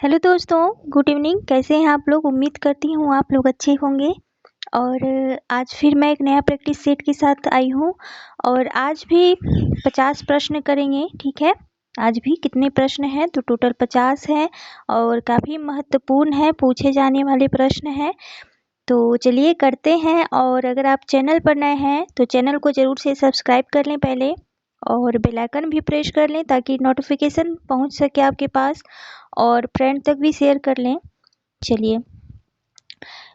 Hello दोस्तों, good evening. कैसे हैं आप लोग? उम्मीद करती हूँ आप लोग अच्छे होंगे। और आज फिर मैं एक नया प्रैक्टिस सेट के साथ आई हूँ और आज भी 50 प्रश्न करेंगे। ठीक है, आज भी कितने प्रश्न हैं तो टोटल 50 हैं और काफ़ी महत्वपूर्ण है, पूछे जाने वाले प्रश्न हैं। तो चलिए करते हैं। और अगर आप चैनल पर नए हैं तो चैनल को ज़रूर से सब्सक्राइब कर लें पहले और बेल आइकन भी प्रेस कर लें ताकि नोटिफिकेशन पहुंच सके आपके पास और फ्रेंड तक भी शेयर कर लें। चलिए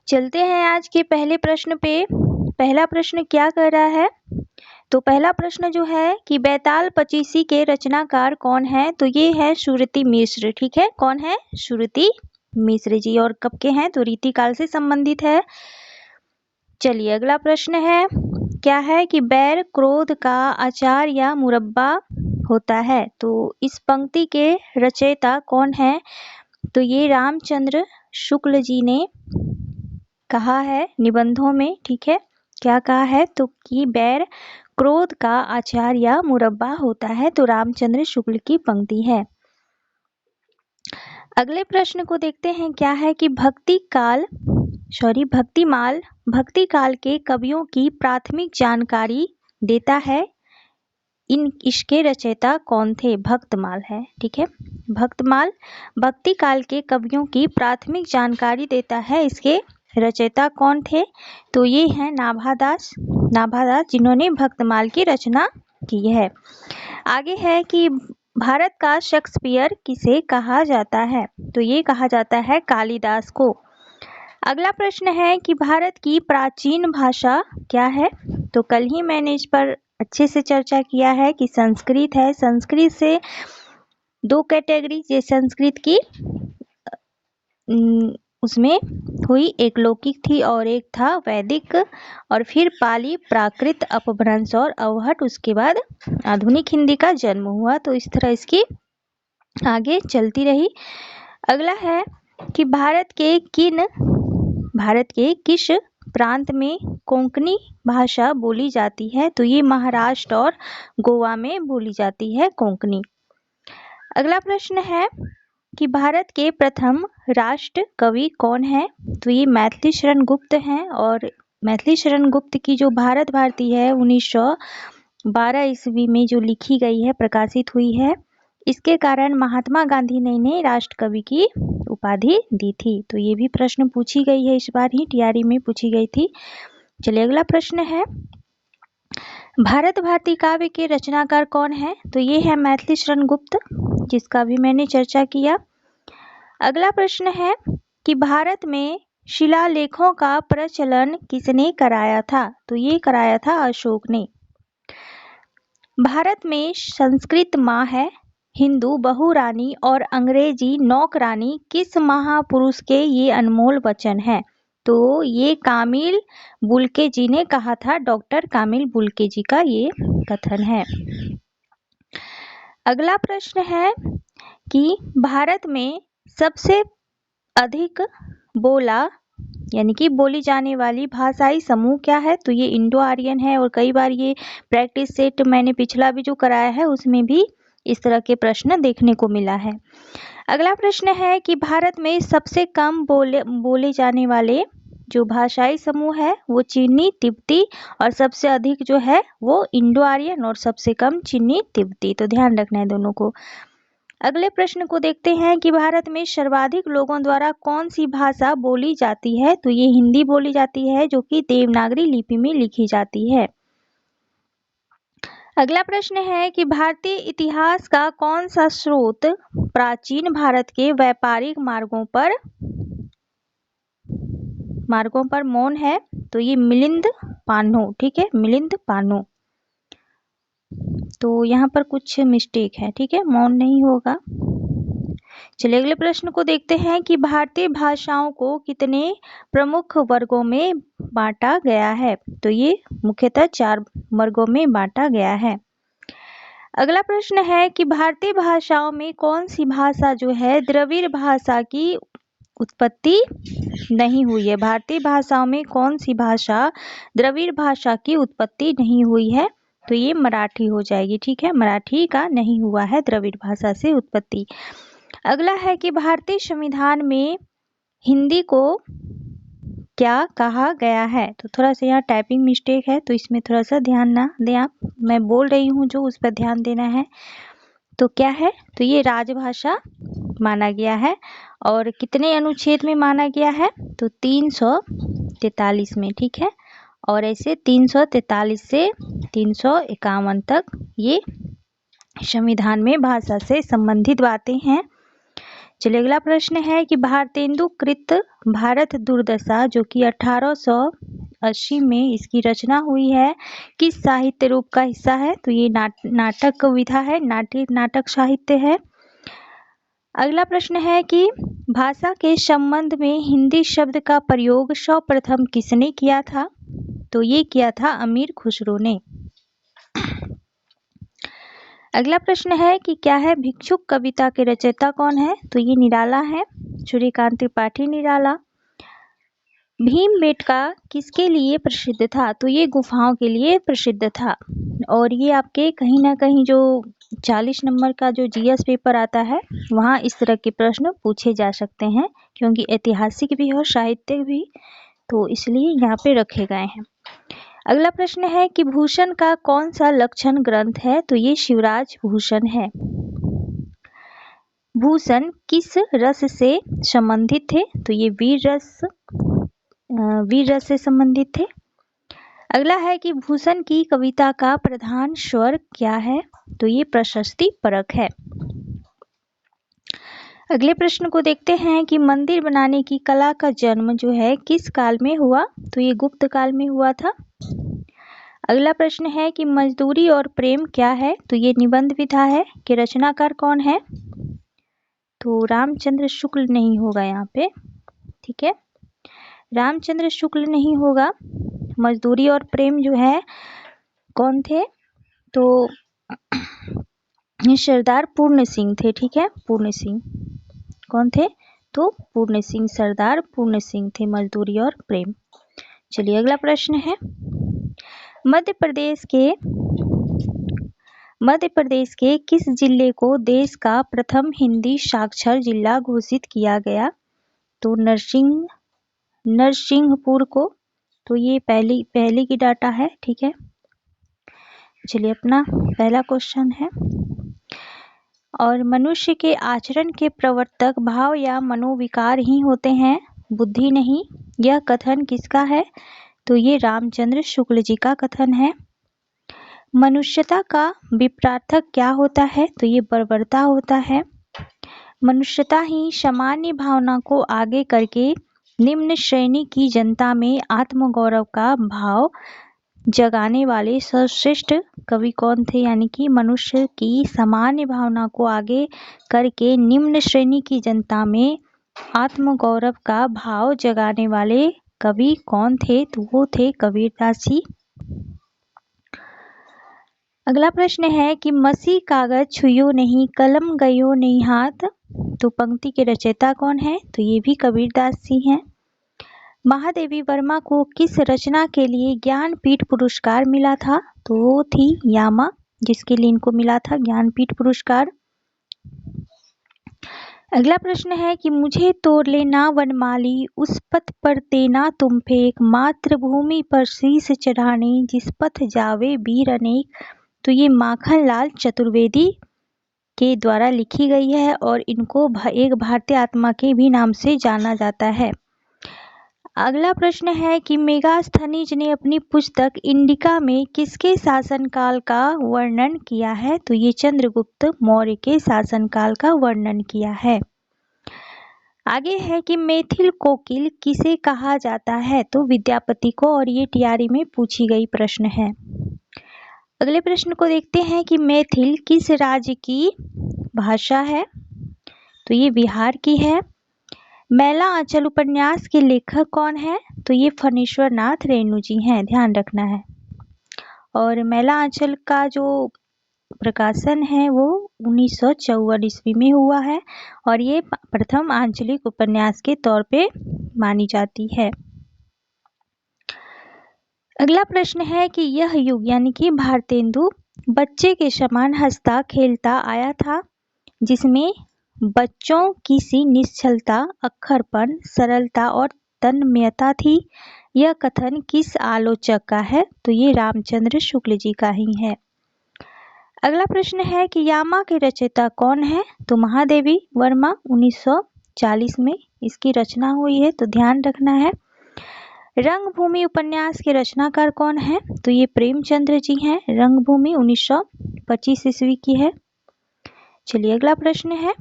चलते हैं आज के पहले प्रश्न पे। पहला प्रश्न क्या कर रहा है? तो पहला प्रश्न जो है कि बैताल पचीसी के रचनाकार कौन है? तो ये है सुरति मिश्र। ठीक है, कौन है? सुरति मिश्र जी। और कब के हैं? तो रीतिकाल से संबंधित है। चलिए अगला प्रश्न है, क्या है कि बैर क्रोध का अचार या मुरब्बा होता है? तो इस पंक्ति के रचयिता कौन है? तो ये रामचंद्र शुक्ल जी ने कहा है निबंधों में। ठीक है, क्या कहा है? तो कि बैर क्रोध का अचार या मुरब्बा होता है। तो रामचंद्र शुक्ल की पंक्ति है। अगले प्रश्न को देखते हैं, क्या है कि भक्ति काल के कवियों की प्राथमिक जानकारी देता है। इसके रचयिता कौन थे? भक्तमाल है। ठीक है, भक्तमाल भक्ति काल के कवियों की प्राथमिक जानकारी देता है। इसके रचयिता कौन थे? तो ये हैं नाभादास जिन्होंने भक्तमाल की रचना की है। आगे है कि भारत का शेक्सपियर किसे कहा जाता है? तो ये कहा जाता है कालिदास को। अगला प्रश्न है कि भारत की प्राचीन भाषा क्या है? तो कल ही मैंने इस पर अच्छे से चर्चा किया है कि संस्कृत है। संस्कृत से दो कैटेगरी ये संस्कृत की उसमें हुई, एक लौकिक थी और एक था वैदिक, और फिर पाली, प्राकृत, अपभ्रंश और अवहट, उसके बाद आधुनिक हिंदी का जन्म हुआ। तो इस तरह इसकी आगे चलती रही। अगला है कि भारत के किस प्रांत में कोंकणी भाषा बोली जाती है? तो ये महाराष्ट्र और गोवा में बोली जाती है कोंकणी। अगला प्रश्न है कि भारत के प्रथम राष्ट्र कवि कौन है? तो ये मैथिली शरण गुप्त हैं। और मैथिली शरण गुप्त की जो भारत भारती है 1912 ईस्वी में जो लिखी गई है, प्रकाशित हुई है, इसके कारण महात्मा गांधी ने इन्हें राष्ट्र कवि की उपाधि दी थी। तो ये भी प्रश्न पूछी गई है, इस बार ही टीआरई में पूछी गई थी। चलिए अगला प्रश्न है, भारत भारती काव्य के रचनाकार कौन है? तो ये है मैथिली शरण गुप्त, जिसका भी मैंने चर्चा किया। अगला प्रश्न है कि भारत में शिलालेखों का प्रचलन किसने कराया था? तो ये कराया था अशोक ने। भारत में संस्कृत माँ है, हिंदू बहुरानी और अंग्रेजी नौकरानी किस महापुरुष के ये अनमोल वचन है? तो ये कामिल बुल्के जी ने कहा था, डॉक्टर कामिल बुल्के जी का ये कथन है। अगला प्रश्न है कि भारत में सबसे अधिक बोली जाने वाली भाषाई समूह क्या है? तो ये इंडो आर्यन है। और कई बार ये प्रैक्टिस सेट मैंने पिछला भी जो कराया है उसमें भी इस तरह के प्रश्न देखने को मिला है। अगला प्रश्न है कि भारत में सबसे कम बोले जाने वाले जो भाषाई समूह है वो चीनी तिब्बती, और सबसे अधिक जो है वो इंडो आर्यन और सबसे कम चीनी तिब्बती। तो ध्यान रखना है दोनों को। अगले प्रश्न को देखते हैं कि भारत में सर्वाधिक लोगों द्वारा कौन सी भाषा बोली जाती है? तो ये हिंदी बोली जाती है, जो कि देवनागरी लिपि में लिखी जाती है। अगला प्रश्न है कि भारतीय इतिहास का कौन सा स्रोत प्राचीन भारत के व्यापारिक मार्गों पर मौन है? तो ये मिलिंद पानो। ठीक है, मिलिंद पानो। तो यहाँ पर कुछ मिस्टेक है, ठीक है, मौन नहीं होगा। चलिए अगले प्रश्न को देखते हैं कि भारतीय भाषाओं को कितने प्रमुख वर्गों में बांटा गया है? तो ये मुख्यतः 4 वर्गों में बांटा गया है। अगला प्रश्न है कि भारतीय भाषाओं में कौन सी भाषा जो है द्रविड़ भाषा की उत्पत्ति नहीं हुई है? भारतीय भाषाओं में कौन सी भाषा द्रविड़ भाषा की उत्पत्ति नहीं हुई है? तो ये मराठी हो जाएगी। ठीक है, मराठी का नहीं हुआ है द्रविड़ भाषा से उत्पत्ति। अगला है कि भारतीय संविधान में हिंदी को क्या कहा गया है। तो थोड़ा सा यहाँ टाइपिंग मिस्टेक है, तो इसमें थोड़ा सा ध्यान ना दें आप, मैं बोल रही हूँ जो उस पर ध्यान देना है। तो क्या है, तो ये राजभाषा माना गया है। और कितने अनुच्छेद में माना गया है, तो 343 में, ठीक है। और ऐसे 343 से 351 तक ये संविधान में भाषा से संबंधित बातें हैं। चलिए अगला प्रश्न है कि भारतेंदुकृत भारत दुर्दशा जो कि 1880 में इसकी रचना हुई है, किस साहित्य रूप का हिस्सा है। तो ये नाटक कविता है, नाटक साहित्य है। अगला प्रश्न है कि भाषा के संबंध में हिंदी शब्द का प्रयोग सर्वप्रथम किसने किया था। तो ये किया था अमीर खुसरो ने। अगला प्रश्न है कि क्या है, भिक्षुक कविता के रचयिता कौन है। तो ये निराला है, सूर्यकांत त्रिपाठी निराला। भीमबेटका किसके लिए प्रसिद्ध था। तो ये गुफाओं के लिए प्रसिद्ध था। और ये आपके कहीं ना कहीं जो 40 नंबर का जो जीएस पेपर आता है वहाँ इस तरह के प्रश्न पूछे जा सकते हैं, क्योंकि ऐतिहासिक भी और साहित्यिक भी, तो इसलिए यहाँ पे रखे गए हैं। अगला प्रश्न है कि भूषण का कौन सा लक्षण ग्रंथ है। तो ये शिवराज भूषण है। भूषण किस रस से संबंधित थे। तो ये वीर रस से संबंधित थे। अगला है कि भूषण की कविता का प्रधान स्वर क्या है। तो ये प्रशस्ति परक है। अगले प्रश्न को देखते हैं कि मंदिर बनाने की कला का जन्म जो है किस काल में हुआ। तो ये गुप्त काल में हुआ था। अगला प्रश्न है कि मजदूरी और प्रेम क्या है। तो ये निबंध विधा है कि रचनाकार कौन है। तो रामचंद्र शुक्ल नहीं होगा यहाँ पे, ठीक है, रामचंद्र शुक्ल नहीं होगा। मजदूरी और प्रेम जो है कौन थे, तो सरदार पूर्ण सिंह थे, ठीक है, पूर्ण सिंह। कौन थे, तो पूर्ण सिंह, सरदार पूर्ण सिंह थे मजदूरी और प्रेम। चलिए अगला प्रश्न है, मध्य प्रदेश के किस जिले को देश का प्रथम हिंदी साक्षर जिला घोषित किया गया। तो नरसिंहपुर को। तो ये पहली की डाटा है, ठीक है। चलिए अपना पहला क्वेश्चन है, और मनुष्य के आचरण के प्रवर्तक भाव या मनोविकार ही होते हैं, बुद्धि नहीं। यह कथन किसका है। तो ये रामचंद्र शुक्ल जी का कथन है। मनुष्यता का विपरार्थक क्या होता है। तो ये बर्बरता होता है। मनुष्यता ही सामान्य भावना को आगे करके निम्न श्रेणी की जनता में आत्मगौरव का भाव जगाने वाले सर्वश्रेष्ठ कवि कौन थे। यानी कि मनुष्य की सामान्य भावना को आगे करके निम्न श्रेणी की जनता में आत्मगौरव का भाव जगाने वाले कवि कौन थे। तो वो थे कबीरदास जी। अगला प्रश्न है कि मसी कागज छुयो नहीं कलम गयो नहीं हाथ। तो पंक्ति के रचयिता कौन है। तो ये भी कबीरदास जी हैं। महादेवी वर्मा को किस रचना के लिए ज्ञानपीठ पुरस्कार मिला था। तो वो थी यामा, जिसके लिए इनको मिला था ज्ञानपीठ पुरस्कार। अगला प्रश्न है कि मुझे तोड़ लेना वनमाली उस पथ पर देना तुम फेंक मातृभूमि पर शीश चढ़ाने जिस पथ जावे वीर अनेक। तो ये माखनलाल चतुर्वेदी के द्वारा लिखी गई है और इनको एक भारतीय आत्मा के भी नाम से जाना जाता है। अगला प्रश्न है कि मेगास्थनीज ने अपनी पुस्तक इंडिका में किसके शासनकाल का वर्णन किया है। तो ये चंद्रगुप्त मौर्य के शासनकाल का वर्णन किया है। आगे है कि मैथिल कोकिल किसे कहा जाता है। तो विद्यापति को, और ये टीआरई में पूछी गई प्रश्न है। अगले प्रश्न को देखते हैं कि मैथिल किस राज्य की भाषा है। तो ये बिहार की है। मैला आंचल उपन्यास के लेखक कौन है। तो ये फणीश्वर नाथ रेणु जी हैं, ध्यान रखना है। और मैला आंचल का जो प्रकाशन है वो 1954 ईस्वी में हुआ है, और ये प्रथम आंचलिक उपन्यास के तौर पे मानी जाती है। अगला प्रश्न है कि यह युग यानी कि भारतेंदु बच्चे के समान हंसता खेलता आया था, जिसमें बच्चों की सी निश्चलता, अक्खरपन, सरलता और तन्मयता थी। यह कथन किस आलोचक का है? तो ये रामचंद्र शुक्ल जी का ही है। अगला प्रश्न है कि यामा के रचयिता कौन है? तो महादेवी वर्मा 1940 में इसकी रचना हुई है, तो ध्यान रखना है। रंगभूमि उपन्यास के रचनाकार कौन है? तो ये प्रेमचंद्र जी हैं। रंगभूमि 1925 ईस्वी की है। चलिए अगला प्रश्न है,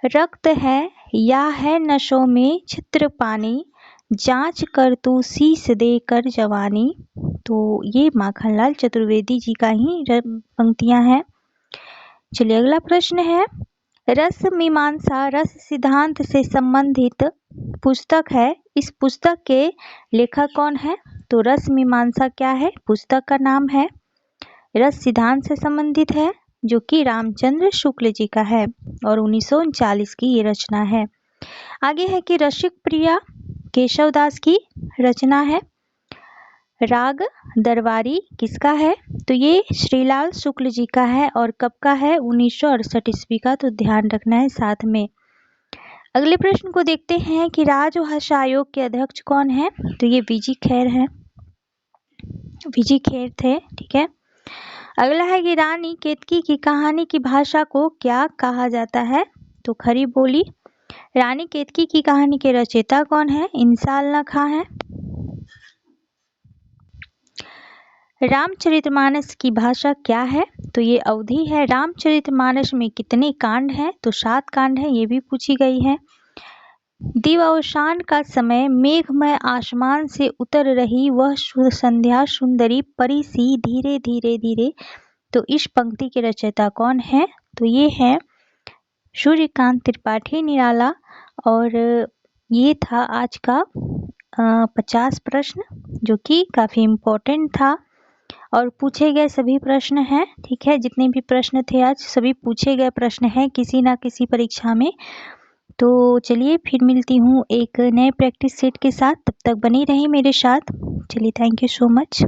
रक्त है या है नशों में छित्र पानी, जांच कर तू शीश दे कर जवानी। तो ये माखनलाल चतुर्वेदी जी का ही पंक्तियां हैं। चलिए अगला प्रश्न है, रस मीमांसा रस सिद्धांत से संबंधित पुस्तक है, इस पुस्तक के लेखक कौन है? तो रस मीमांसा क्या है? पुस्तक का नाम है। रस सिद्धांत से संबंधित है, जो कि रामचंद्र शुक्ल जी का है और 1939 की ये रचना है। आगे है कि रसिक प्रिया केशवदास की रचना है। राग दरबारी किसका है? तो ये श्रीलाल शुक्ल जी का है और कब का है? 1968 ईस्वी का, तो ध्यान रखना है साथ में। अगले प्रश्न को देखते हैं कि राजभाषा आयोग के अध्यक्ष कौन है? तो ये वीजी खेर है, वीजी खेर थे, ठीक है। अगला है कि रानी केतकी की कहानी की भाषा को क्या कहा जाता है? तो खरी बोली। रानी केतकी की कहानी के रचयिता कौन है? इंसाल खां है। रामचरितमानस की भाषा क्या है? तो ये अवधी है। रामचरितमानस में कितने कांड हैं? तो 7 कांड हैं, ये भी पूछी गई है। दिवावसान का समय मेघमय आसमान से उतर रही वह संध्या सुंदरी परी सी धीरे धीरे धीरे। तो इस पंक्ति के रचयिता कौन है? तो ये है सूर्यकांत त्रिपाठी निराला। और ये था आज का 50 प्रश्न, जो कि काफ़ी इम्पोर्टेंट था और पूछे गए सभी प्रश्न हैं, ठीक है। जितने भी प्रश्न थे आज सभी पूछे गए प्रश्न हैं किसी ना किसी परीक्षा में। तो चलिए फिर मिलती हूँ एक नए प्रैक्टिस सेट के साथ, तब तक बनी रही मेरे साथ। चलिए, थैंक यू सो मच।